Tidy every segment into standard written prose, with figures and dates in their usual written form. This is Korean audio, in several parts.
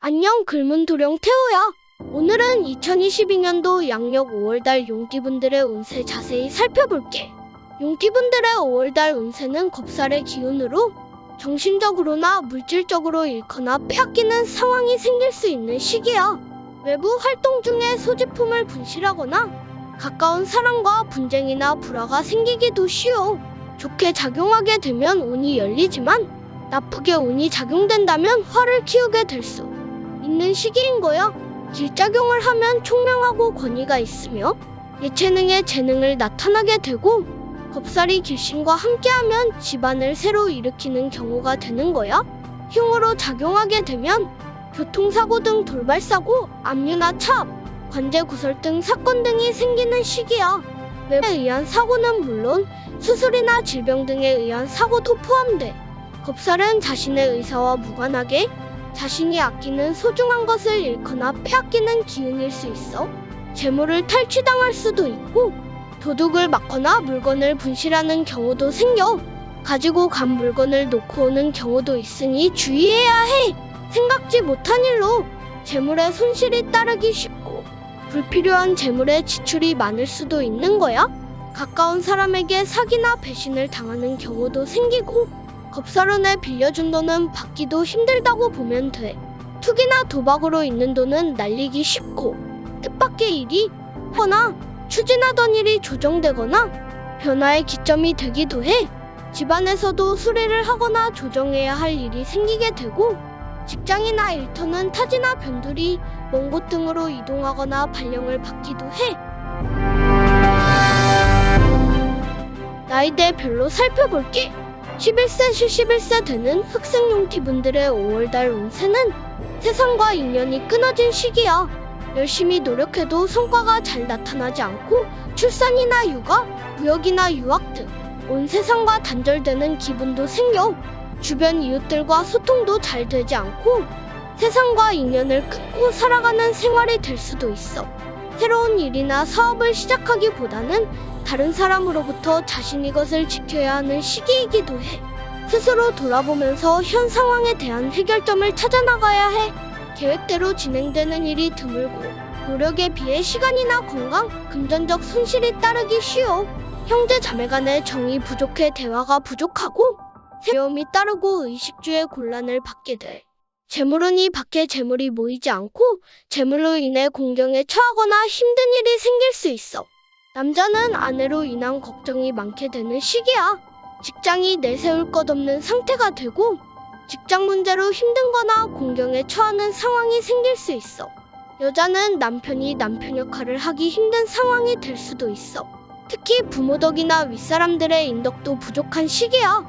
안녕, 글문도령 태호야. 오늘은 2022년도 양력 5월달 용띠분들의 운세 자세히 살펴볼게. 용띠분들의 5월달 운세는 겁살의 기운으로 정신적으로나 물질적으로 잃거나 빼앗기는 상황이 생길 수 있는 시기야. 외부 활동 중에 소지품을 분실하거나 가까운 사람과 분쟁이나 불화가 생기기도 쉬워. 좋게 작용하게 되면 운이 열리지만 나쁘게 운이 작용된다면 화를 키우게 될 수 있는 시기인 거야. 길작용을 하면 총명하고 권위가 있으며 예체능의 재능을 나타나게 되고, 겁살이 길신과 함께하면 집안을 새로 일으키는 경우가 되는 거야. 흉으로 작용하게 되면 교통사고 등 돌발사고, 압류나 차압, 관제구설 등 사건 등이 생기는 시기야. 외부에 의한 사고는 물론 수술이나 질병 등에 의한 사고도 포함돼. 겁살은 자신의 의사와 무관하게 자신이 아끼는 소중한 것을 잃거나 빼앗기는 기운일 수 있어 재물을 탈취당할 수도 있고, 도둑을 맞거나 물건을 분실하는 경우도 생겨 가지고 간 물건을 놓고 오는 경우도 있으니 주의해야 해. 생각지 못한 일로 재물의 손실이 따르기 쉽고 불필요한 재물의 지출이 많을 수도 있는 거야. 가까운 사람에게 사기나 배신을 당하는 경우도 생기고, 겁살원에 빌려준 돈은 받기도 힘들다고 보면 돼. 투기나 도박으로 있는 돈은 날리기 쉽고, 뜻밖의 일이 하거나 추진하던 일이 조정되거나 변화의 기점이 되기도 해. 집안에서도 수리를 하거나 조정해야 할 일이 생기게 되고, 직장이나 일터는 타지나 변두리, 먼 곳 등으로 이동하거나 발령을 받기도 해. 나이대별로 살펴볼게. 11세, 11세 되는 흑생용띠분들의 5월달 운세는 세상과 인연이 끊어진 시기야. 열심히 노력해도 성과가 잘 나타나지 않고 출산이나 육아, 무역이나 유학 등 온 세상과 단절되는 기분도 생겨 주변 이웃들과 소통도 잘 되지 않고 세상과 인연을 끊고 살아가는 생활이 될 수도 있어. 새로운 일이나 사업을 시작하기보다는 다른 사람으로부터 자신이 것을 지켜야 하는 시기이기도 해. 스스로 돌아보면서 현 상황에 대한 해결점을 찾아나가야 해. 계획대로 진행되는 일이 드물고 노력에 비해 시간이나 건강, 금전적 손실이 따르기 쉬워. 형제 자매 간의 정이 부족해 대화가 부족하고 어려움이 따르고 의식주의 곤란을 받게 돼. 재물운이 밖에 재물이 모이지 않고 재물로 인해 공경에 처하거나 힘든 일이 생길 수 있어. 남자는 아내로 인한 걱정이 많게 되는 시기야. 직장이 내세울 것 없는 상태가 되고 직장 문제로 힘든거나 공경에 처하는 상황이 생길 수 있어. 여자는 남편이 남편 역할을 하기 힘든 상황이 될 수도 있어. 특히 부모 덕이나 윗사람들의 인덕도 부족한 시기야.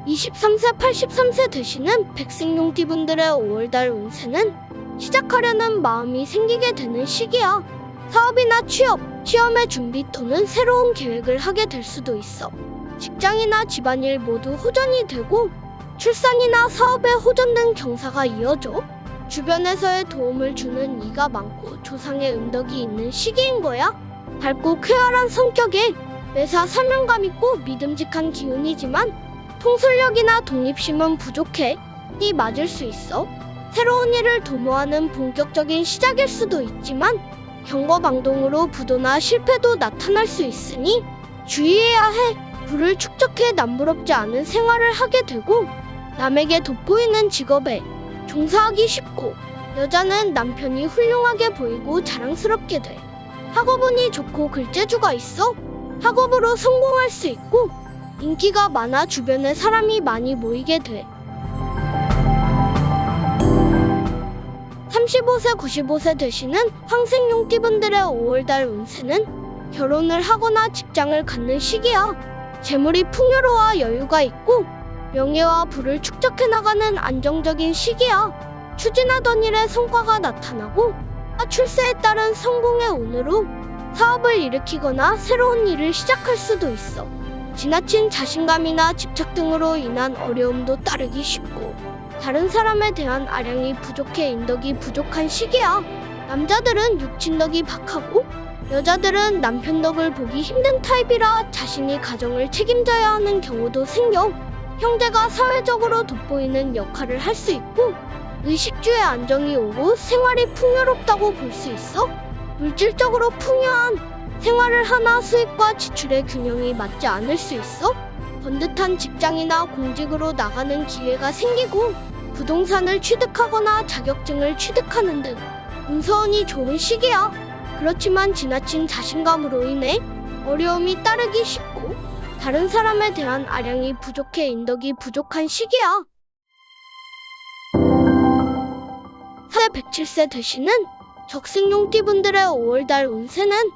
23세, 83세 되시는 백생용띠분들의 5월달 운세는 시작하려는 마음이 생기게 되는 시기야. 사업이나 취업, 시험의 준비 또는 새로운 계획을 하게 될 수도 있어. 직장이나 집안일 모두 호전이 되고 출산이나 사업에 호전 등 경사가 이어져 주변에서의 도움을 주는 이가 많고 조상의 은덕이 있는 시기인 거야. 밝고 쾌활한 성격에 매사 사명감 있고 믿음직한 기운이지만 통솔력이나 독립심은 부족해. 이 맞을 수 있어. 새로운 일을 도모하는 본격적인 시작일 수도 있지만 경거방동으로 부도나 실패도 나타날 수 있으니 주의해야 해. 부를 축적해 남부럽지 않은 생활을 하게 되고 남에게 돋보이는 직업에 종사하기 쉽고, 여자는 남편이 훌륭하게 보이고 자랑스럽게 돼. 학업운이 좋고 글재주가 있어 학업으로 성공할 수 있고 인기가 많아 주변에 사람이 많이 모이게 돼. 35세, 95세 되시는 황생용띠분들의 5월달 운세는 결혼을 하거나 직장을 갖는 시기야. 재물이 풍요로워 여유가 있고 명예와 부를 축적해 나가는 안정적인 시기야. 추진하던 일에 성과가 나타나고 출세에 따른 성공의 운으로 사업을 일으키거나 새로운 일을 시작할 수도 있어. 지나친 자신감이나 집착 등으로 인한 어려움도 따르기 쉽고 다른 사람에 대한 아량이 부족해 인덕이 부족한 시기야. 남자들은 육친덕이 박하고 여자들은 남편 덕을 보기 힘든 타입이라 자신이 가정을 책임져야 하는 경우도 생겨 형제가 사회적으로 돋보이는 역할을 할 수 있고, 의식주의 안정이 오고 생활이 풍요롭다고 볼 수 있어. 물질적으로 풍요한 생활을 하나 수입과 지출의 균형이 맞지 않을 수 있어. 번듯한 직장이나 공직으로 나가는 기회가 생기고, 부동산을 취득하거나 자격증을 취득하는 등 운서운이 좋은 시기야. 그렇지만 지나친 자신감으로 인해 어려움이 따르기 쉽고, 다른 사람에 대한 아량이 부족해 인덕이 부족한 시기야. 4세 107세 되시는 적생용띠분들의 5월달 운세는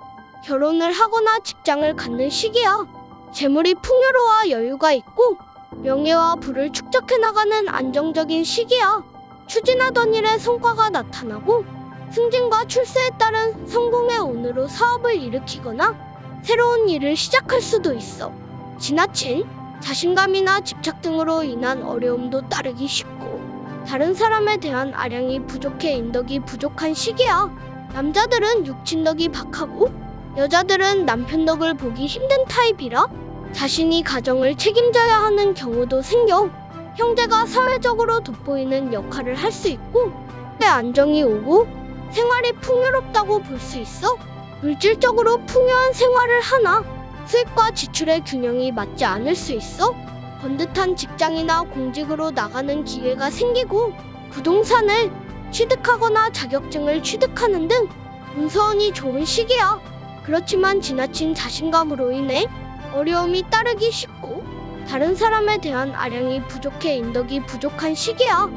결혼을 하거나 직장을 갖는 시기야. 재물이 풍요로워 여유가 있고, 명예와 부를 축적해 나가는 안정적인 시기야. 추진하던 일에 성과가 나타나고, 승진과 출세에 따른 성공의 운으로 사업을 일으키거나 새로운 일을 시작할 수도 있어. 지나친 자신감이나 집착 등으로 인한 어려움도 따르기 쉽고, 다른 사람에 대한 아량이 부족해 인덕이 부족한 시기야. 남자들은 육친덕이 박하고, 여자들은 남편 덕을 보기 힘든 타입이라 자신이 가정을 책임져야 하는 경우도 생겨. 형제가 사회적으로 돋보이는 역할을 할 수 있고, 안정이 오고 생활이 풍요롭다고 볼 수 있어. 물질적으로 풍요한 생활을 하나 수입과 지출의 균형이 맞지 않을 수 있어. 번듯한 직장이나 공직으로 나가는 기회가 생기고, 부동산을 취득하거나 자격증을 취득하는 등 운서운이 좋은 시기야. 그렇지만 지나친 자신감으로 인해 어려움이 따르기 쉽고, 다른 사람에 대한 아량이 부족해 인덕이 부족한 시기야.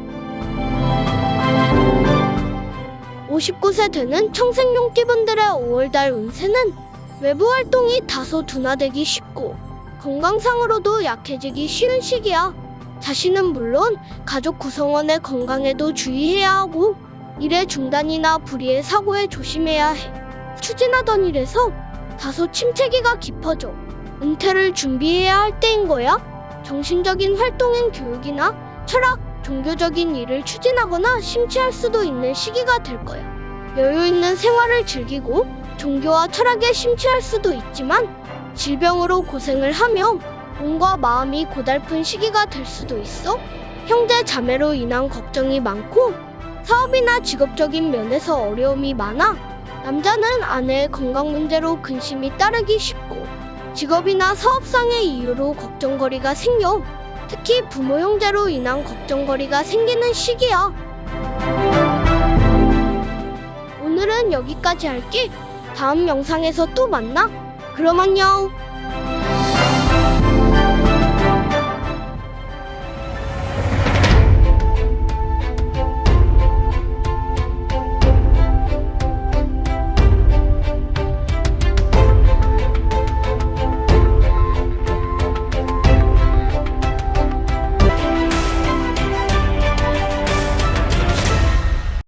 59세 되는 청생용띠분들의 5월달 운세는 외부 활동이 다소 둔화되기 쉽고, 건강상으로도 약해지기 쉬운 시기야. 자신은 물론 가족 구성원의 건강에도 주의해야 하고, 일의 중단이나 불의의 사고에 조심해야 해. 추진하던 일에서 다소 침체기가 깊어져 은퇴를 준비해야 할 때인 거야. 정신적인 활동인 교육이나 철학, 종교적인 일을 추진하거나 심취할 수도 있는 시기가 될 거야. 여유 있는 생활을 즐기고 종교와 철학에 심취할 수도 있지만, 질병으로 고생을 하며 몸과 마음이 고달픈 시기가 될 수도 있어. 형제 자매로 인한 걱정이 많고, 사업이나 직업적인 면에서 어려움이 많아. 남자는 아내의 건강 문제로 근심이 따르기 쉽고, 직업이나 사업상의 이유로 걱정거리가 생겨. 특히 부모 형제로 인한 걱정거리가 생기는 시기야. 오늘은 여기까지 할게. 다음 영상에서 또 만나. 그럼 안녕.